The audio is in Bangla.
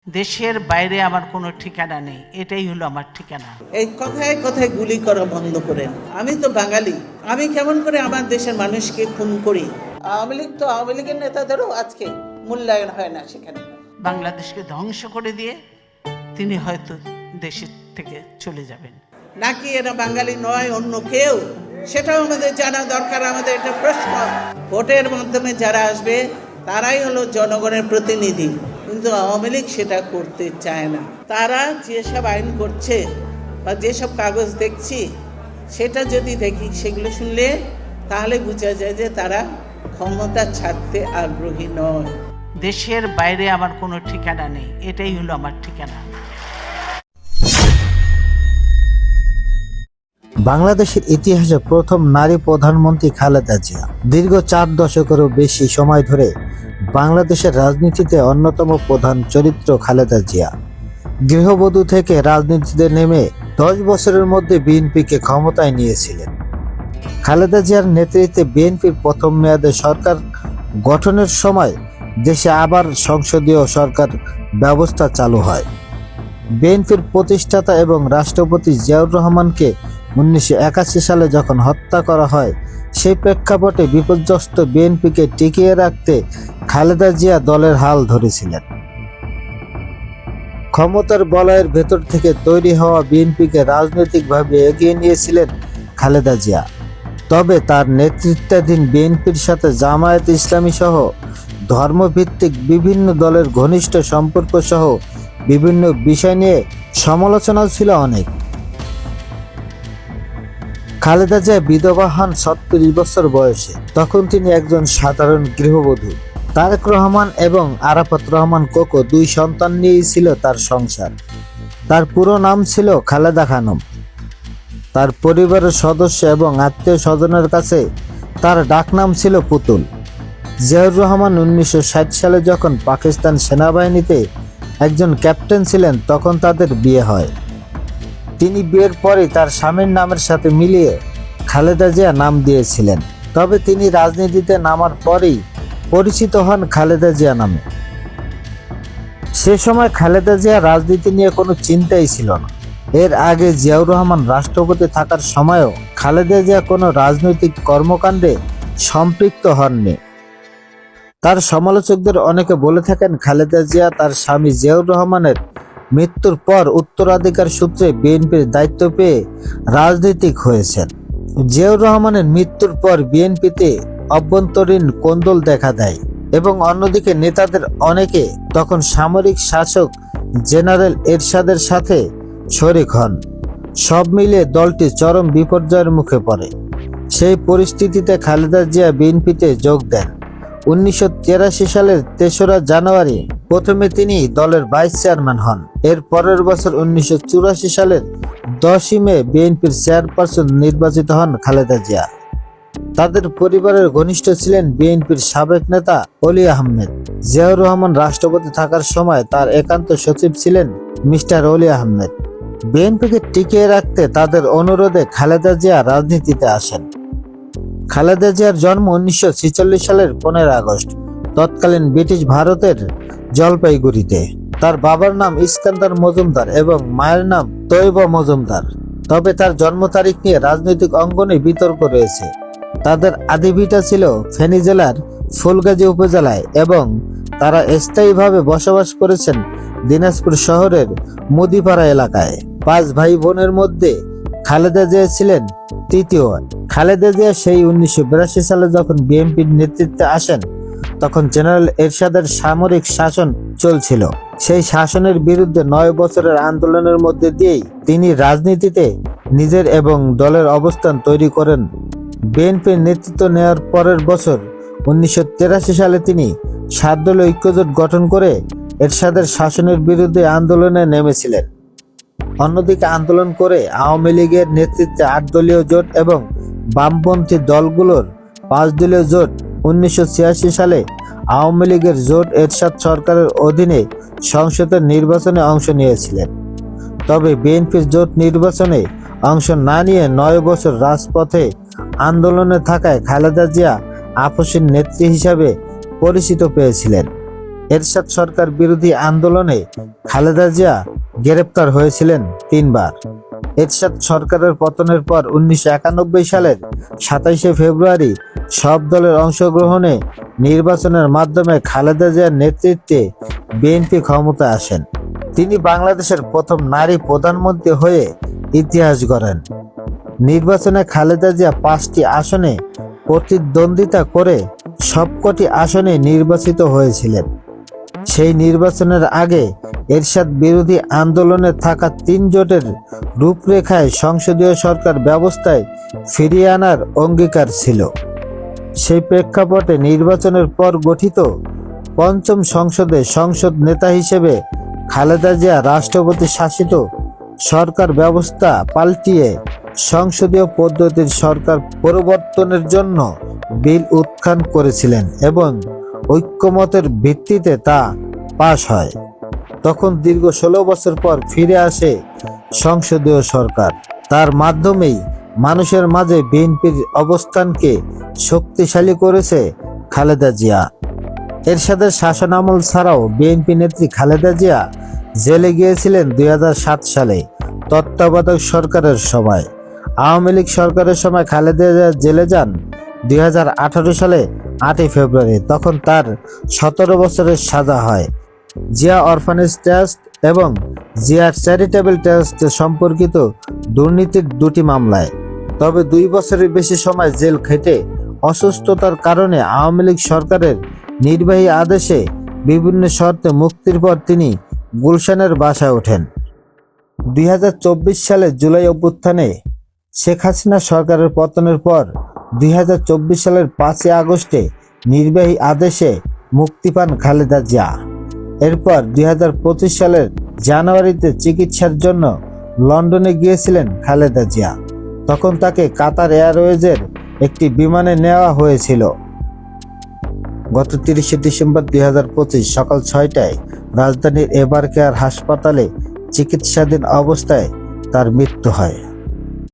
দেশের বাইরে আমার কোনো ঠিকানা নেই, এটাই হলো আমার ঠিকানা। এই কথায় কথায় গুলি করা বন্ধ করেন। আমি তো বাঙালি, আমি কেমন করে আমার দেশের মানুষকে খুন করি? আওয়ামী লীগ তো আওয়ামী লীগের নেতাদেরও আজকে মূল্যায়ন হয় না সেখানে। বাংলাদেশকে ধ্বংস করে দিয়ে তিনি হয়তো দেশের থেকে চলে যাবেন। নাকি এরা বাঙালি নয় অন্য কেউ, সেটাও আমাদের জানা দরকার। আমাদের একটা প্রশ্ন, ভোটের মাধ্যমে যারা আসবে তারাই হলো জনগণের প্রতিনিধি, কিন্তু আওয়ামী লীগ সেটা করতে চায় না। তারা যেসব আইন করছে বা যেসব কাগজ দেখছি, সেটা যদি দেখি, সেগুলো শুনলে তাহলে বোঝা যায় যে তারা ক্ষমতা ছাড়তে আগ্রহী নয়। দেশের বাইরে আমার কোনো ঠিকানা নেই, এটাই হলো আমার ঠিকানা। বাংলাদেশের ইতিহাসে প্রথম নারী প্রধানমন্ত্রী খালেদা জিয়া দীর্ঘ 4 দশকেরও বেশি সময় ধরে বাংলাদেশের রাজনীতিতে অন্যতম প্রধান চরিত্র খালেদা জিয়া। গৃহবধূ থেকে রাজনীতিতে নেমে 10 বছরের মধ্যে বিএনপিকে ক্ষমতায় নিয়েছিলেন। খালেদা জিয়ার নেতৃত্বে বিএনপির প্রথম মেয়াদে সরকার গঠনের সময় দেশে আবার সংসদীয় সরকার ব্যবস্থা চালু হয়। বিএনপির প্রতিষ্ঠাতা এবং রাষ্ট্রপতি জিয়াউর রহমানকে 1981 সালে যখন হত্যা করা হয়, সেই প্রেক্ষাপটে বিপর্যস্ত বিএনপিকে টিকিয়ে রাখতে খালেদা জিয়া দলের হাল ধরেছিলেন। ক্ষমতার বলয়ের ভেতর থেকে তৈরি হওয়া বিএনপিকে রাজনৈতিকভাবে এগিয়ে নিয়েছিলেন খালেদা জিয়া। তবে তার নেতৃত্বাধীন বিএনপির সাথে জামায়াতে ইসলামী সহ ধর্মভিত্তিক বিভিন্ন দলের ঘনিষ্ঠ সম্পর্ক সহ বিভিন্ন বিষয় নিয়ে সমালোচনা ছিল অনেক। খালেদা জিয়া বিধবা হন 36 বছর বয়সে। তখন তিনি একজন সাধারণ গৃহবধূ। তারেক রহমান এবং আরাফাত রহমান কোকো 2 সন্তান নিয়েই ছিল তার সংসার। তার পুরো নাম ছিল খালেদা খানম। তার পরিবারের সদস্য এবং আত্মীয় স্বজনের কাছে তার ডাকনাম ছিল পুতুল। জিয়াউর রহমান 1960 সালে যখন পাকিস্তান সেনাবাহিনীতে একজন ক্যাপ্টেন ছিলেন, তখন তাদের বিয়ে হয়। তিনি বিয়ের পরেই তার স্বামীর নামের সাথে মিলিয়ে খালেদা জিয়া নাম দিয়েছিলেন। তবে তিনি রাজনীতিতে নামার পরেই পরিচিত হন খালেদা জিয়া নামে। সে সময় খালেদা জিয়া রাজনীতি নিয়ে কোনো চিন্তাই ছিল না। এর আগে জিয়াউর রহমান রাষ্ট্রপতি থাকার সময়ও খালেদা জিয়া কোনো রাজনৈতিক কর্মকাণ্ডে সম্পৃক্ত হননি। তার সমালোচকদের অনেকে বলে থাকেন খালেদা জিয়া তার স্বামী জিয়াউর রহমানের মৃত্যুর পর উত্তরাধিকার সূত্রে বিএনপির দায়িত্ব পেয়ে রাজনীতিক হয়েছেন। জিয়াউর রহমানের মৃত্যুর পর বিএনপিতে অভ্যন্তরীণ কোন্দল দেখা দেয় এবং অন্যদিকে নেতাদের অনেকে তখন সামরিক শাসক জেনারেল এরশাদের সাথে শরিক হন। সব মিলিয়ে দলটি চরম বিপর্যয়ের মুখে পড়ে। সেই পরিস্থিতিতে খালেদা জিয়া বিএনপিতে যোগ দেন। 1983 সালের 3রা জানুয়ারি প্রথমে তিনি দলের ভাইস চেয়ারম্যান হন। এর পরের বছর 1984 সালের 10ই মে বিএনপির চেয়ারপারসন নির্বাচিত হন খালেদা জিয়া। তাদের পরিবারের ঘনিষ্ঠ ছিলেন বিএনপির সাবেক নেতা অলি আহমেদ। জিয়াউর রহমান রাষ্ট্রপতি থাকার সময় তার একান্ত সচিব ছিলেন মিস্টার অলি আহমেদ। বিএনপিকে টিকিয়ে রাখতে তাদের অনুরোধে খালেদা জিয়া রাজনীতিতে আসেন। খালেদা জিয়ার জন্ম 1946 সালের 15 আগস্ট তৎকালীন ব্রিটিশ ভারতের জলপাইগুড়িতে। তার বাবার নাম ইস্কান্দার মজুমদার এবং মায়ের নাম তৈয়বা মজুমদার। তবে তার জন্ম তারিখ নিয়ে রাজনৈতিক অঙ্গনে বিতর্ক রয়েছে। তাদের আদিভিটা ছিল ফেনী জেলার ফুলগাজী উপজেলায় এবং তারা স্থায়ীভাবে বসবাস করেছেন দিনাজপুর শহরের মুদিপাড়া এলাকায়। 5 ভাই বোনের মধ্যে খালেদা জিয়া ছিলেন তৃতীয়। খালেদা জিয়া সেই 1982 সালে যখন বিএনপির নেতৃত্বে আসেন, তখন জেনারেল এরশাদের সামরিক শাসন চলছিল। সেই শাসনের বিরুদ্ধে 9 বছরের আন্দোলনের মধ্যে দিয়েই তিনি রাজনীতিতে নিজের এবং দলের অবস্থান তৈরি করেন। বিএনপির নেতৃত্ব নেওয়ার পরের বছর 1983 সালে তিনি 7 দলীয় ঐক্যজোট গঠন করে এরশাদের শাসনের বিরুদ্ধে আন্দোলনে নেমেছিলেন। অন্যদিকে আন্দোলন করে আওয়ামী লীগের নেতৃত্বে 8 দলীয় জোট এবং বামপন্থী দলগুলোর 5 দলীয় জোট 1986 সালে আওয়ামী লীগের জোট এরশাদ সরকারের অধীনে সংসদের নির্বাচনে অংশ নিয়েছিলেন। তবে বিএনপির জোট নির্বাচনে অংশ না নিয়ে 9 বছর রাজপথে আন্দোলনে থাকায় খালেদা জিয়া আপসীর নেত্রী হিসাবে পরিচিত পেয়েছিলেন। এরশাদ সরকার বিরোধী আন্দোলনে খালেদা জিয়া গ্রেপ্তার হয়েছিলেন 3 বার। এরশাদ সরকারের পতনের পর 1991 সালের 27শে ফেব্রুয়ারি সব দলের অংশগ্রহণে নির্বাচনের মাধ্যমে খালেদা জিয়ার নেতৃত্বে বিএনপি ক্ষমতায় আসেন। তিনি বাংলাদেশের প্রথম নারী প্রধানমন্ত্রী হয়ে ইতিহাস গড়েন। নির্বাচনে খালেদা জিয়া 5টি আসনে প্রতিদ্বন্দ্বিতা করে সবকটি আসনে নির্বাচিত হয়েছিলেন। সেই নির্বাচনের আগে এরশাদ বিরোধী আন্দোলনে থাকা 3 জোটের রূপরেখায় সংসদীয় সরকার ব্যবস্থায় ফিরিয়ে আনার অঙ্গীকার ছিল। সেই প্রেক্ষাপটে নির্বাচনের পর গঠিত 5ম সংসদে সংসদ নেতা হিসেবে খালেদা জিয়া রাষ্ট্রপতি শাসিত সরকার ব্যবস্থা পাল্টিয়ে সংসদীয় পদ্ধতির সরকার পরিবর্তনের জন্য বিল উত্থান করেছিলেন এবং ঐক্যমতের ভিত্তিতে তা পাশ হয়। তখন দীর্ঘ 16 বছর পর ফিরে আসে সংসদীয় সরকার। তার মাধ্যমেই মানুষের মাঝে বিএনপির অবস্থানকে শক্তিশালী করেছে খালেদা জিয়া। এরশাদের শাসনামল ছাড়াও বিএনপি নেত্রী খালেদা জিয়া জেলে গিয়েছিলেন 2007 সালে তত্ত্বাবধায়ক সরকারের সময়। আওয়ামী লীগ সরকারের সময় খালেদা জিয়া জেলে যান 2018 সালে 8 ফেব্রুয়ারি। তখন তার 17 বছরের সাজা হয়। জিয়া অরফানেজ ট্রাস্ট এবং জিয়া চ্যারিটেবল ট্রাস্ট সম্পর্কিত দুর্নীতির 2টি মামলায়। তবে 2 বছরের বেশি সময় জেল খেটে অসুস্থতার কারণে আওয়ামী লীগ সরকারের নির্বাহী আদেশে বিভিন্ন শর্তে মুক্তির পর তিনি গুলশানের বাসায় ওঠেন। 2024 সালে জুলাই অভ্যুত্থানে শেখ হাসিনা সরকারের পতনের পর 2024 সালের 5 আগস্টে নির্বাহী আদেশে মুক্তি পান খালেদা জিয়া। এরপর 2025 সালের জানুয়ারিতে চিকিৎসার জন্য লন্ডনে গিয়েছিলেন খালেদা জিয়া। তখন তাকে কাতার এয়ারওয়েজের একটি বিমানে নেওয়া হয়েছিল। গত 30 ডিসেম্বর 2025 সকাল 6টায় রাজধানীর এভার কেয়ার হাসপাতালে চিকিৎসাধীন অবস্থায় তার মৃত্যু হয়।